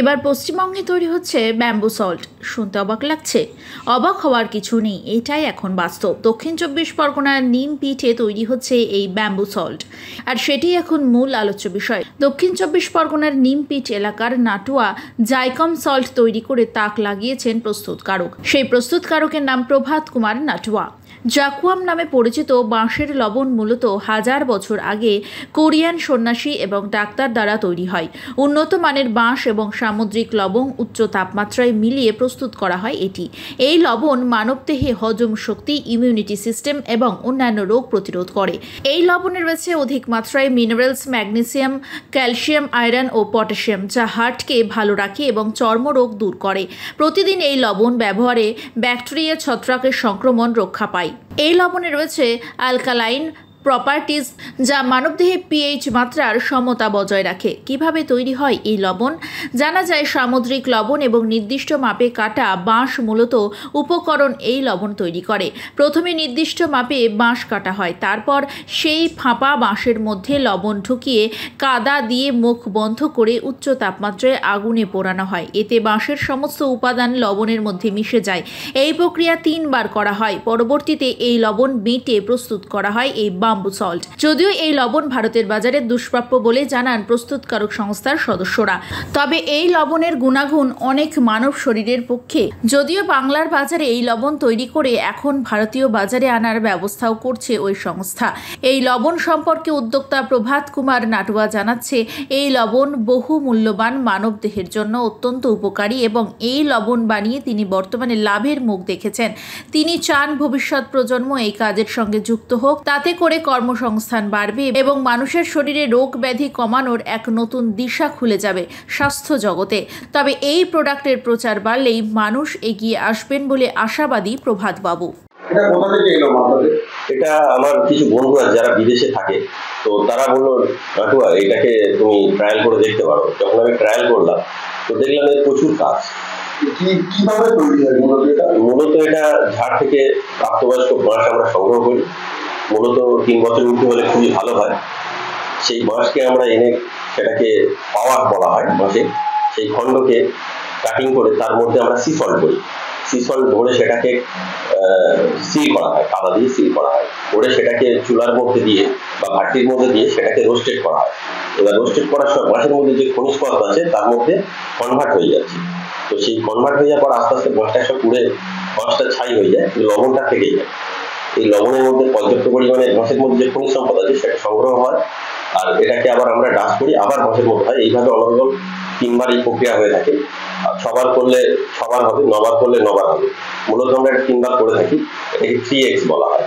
এবার পশ্চিমবঙ্গে তৈরি হচ্ছে ব্যাম্বু সল্ট। শুনতে অবাক লাগছে? অবাক হওয়ার কিছু নেই, এটাই এখন বাস্তব। দক্ষিণ চব্বিশ পরগনার নিমপিঠে তৈরি হচ্ছে এই ব্যাম্বু সল্ট, আর সেটি এখন মূল আলোচ্য বিষয়। দক্ষিণ চব্বিশ পরগনার নিমপিঠ এলাকার নাটুয়া জাইকম সল্ট তৈরি করে তাক লাগিয়েছেন প্রস্তুতকারক। সেই প্রস্তুতকারকের নাম প্রভাত কুমার নাটুয়া। জাকুয়াম নামে পরিচিত বাঁশের লবণ মূলত হাজার বছর আগে কোরিয়ান সন্ন্যাসী এবং ডাক্তার দ্বারা তৈরি হয়। উন্নত মানের বাঁশ এবং সামুদ্রিক লবণ উচ্চ তাপমাত্রায় মিলিয়ে প্রস্তুত করা হয় এটি। এই লবণ মানবদেহে হজম শক্তি, ইমিউনিটি সিস্টেম এবং অন্যান্য রোগ প্রতিরোধ করে। এই লবণে রয়েছে অধিক মাত্রায় মিনারেলস, ম্যাগনেসিয়াম, ক্যালসিয়াম, আয়রন ও পটাশিয়াম, যা হার্টকে ভালো রাখে এবং চর্মরোগ দূর করে। প্রতিদিন এই লবণ ব্যবহারে ব্যাকটেরিয়া ছত্রাকের সংক্রমণ রক্ষা পায়। এই লবণে রয়েছে অ্যালকালাইন প্রপার্টিজ, যা মানবদেহে পিএইচ মাত্রার সমতা বজায় রাখে। কিভাবে তৈরি হয় এই লবণ? জানা যায় সামুদ্রিক লবণ এবং নির্দিষ্ট মাপে কাটা বাঁশ মূলত উপকরণ এই লবণ তৈরি করে। প্রথমে নির্দিষ্ট মাপে বাঁশ কাটা হয়, তারপর সেই ফাঁপা বাঁশের মধ্যে লবণ ঢুকিয়ে কাদা দিয়ে মুখ বন্ধ করে উচ্চ তাপমাত্রায় আগুনে পোড়ানো হয়। এতে বাঁশের সমস্ত উপাদান লবণের মধ্যে মিশে যায়। এই প্রক্রিয়া 3 বার করা হয়। পরবর্তীতে এই লবণ বেটে প্রস্তুত করা হয় এই ব্যাম্বু সল্ট। যদিও এই লবণ ভারতের বাজারে দুষ্প্রাপ্য বলে জানান প্রস্তুতকারক সংস্থার সদস্যরা, তবে এই লবণের গুণাগুণ অনেক মানব শরীরের পক্ষে। যদিও বাংলার বাজারে এই লবণ তৈরি করে এখন ভারতীয় বাজারে আনার ব্যবস্থাও করছে ওই সংস্থা। এই লবণ সম্পর্কে উদ্যোক্তা প্রভাত কুমার নাটুয়া জানাচ্ছে, এই লবণ বহু মূল্যবান, মানব দেহের জন্য অত্যন্ত উপকারী এবং এই লবণ বানিয়ে তিনি বর্তমানে লাভের মুখ দেখেছেন। তিনি চান ভবিষ্যৎ প্রজন্ম এই কাজের সঙ্গে যুক্ত হোক, তাতে করে কর্মসংস্থান বাড়বে এবং মানুষের শরীরে রোগ ব্যাধি কমানোর এক নতুন দিশা খুলে যাবে স্বাস্থ্য জগতে। তবে এই প্রোডাক্টের প্রচার বাড়লেই মানুষ এগিয়ে আসবেন বলে আশাবাদী প্রভাত বাবু। এটা আমার কিছু বন্ধু আছে যারা বিদেশে থাকে, তো তারা বললো নাটুয়া এটাকে তুমি ট্রায়াল করে দেখতে পারো। যখন আমি ট্রায়াল করলাম তো দেখলাম এর প্রচুর কাজ। কিভাবে তৈরি হয় মূলত এটা ঝাড় থেকে প্রাপ্তবয়স্ক বাঁশ আমরা সংগ্রহ করি। মূলত 3 বছর উঠে হলে খুবই ভালো হয়। সেই বাঁশকে আমরা এনে সেটাকে পাওয়ার বলা হয় বাঁশে, সেই খণ্ডকে কাটিং করে তার মধ্যে আমরা সি সল্ট করি। সি সল্ট ভরে সেটাকে সিল করা হয়, কাদা দিয়ে সিল করা হয়। করে সেটাকে চুলার মধ্যে দিয়ে বা ভাটির মধ্যে দিয়ে সেটাকে রোস্টেড করা হয়। এবার রোস্টেড করার সময় বাঁশের মধ্যে যে খনিজ পদার্থ আছে তার মধ্যে কনভার্ট হয়ে যাচ্ছে। তো সেই কনভার্ট হয়ে যাওয়ার পর আস্তে আস্তে বাঁশটা সব পুড়ে বাঁশটা ছাই হয়ে যায়, লবণটা থেকে যায়। এই লবণের মধ্যে পর্যাপ্ত পরিমাণে বাঁশের মধ্যে যে খনিজ সম্পদ আছে সেটা সংগ্রহ হয়, আর এটাকে আবার আমরা ডাস্ট করি, আবার বাঁশের মধ্যে হয়। এইভাবে অনর্গল 3 বার এই প্রক্রিয়া হয়ে থাকে। সবার করলে 6 বার হবে, 9 বার করলে 9 বার হবে। মূলত আমরা 3 বার করে থাকি। এটাকে 3x বলা হয়।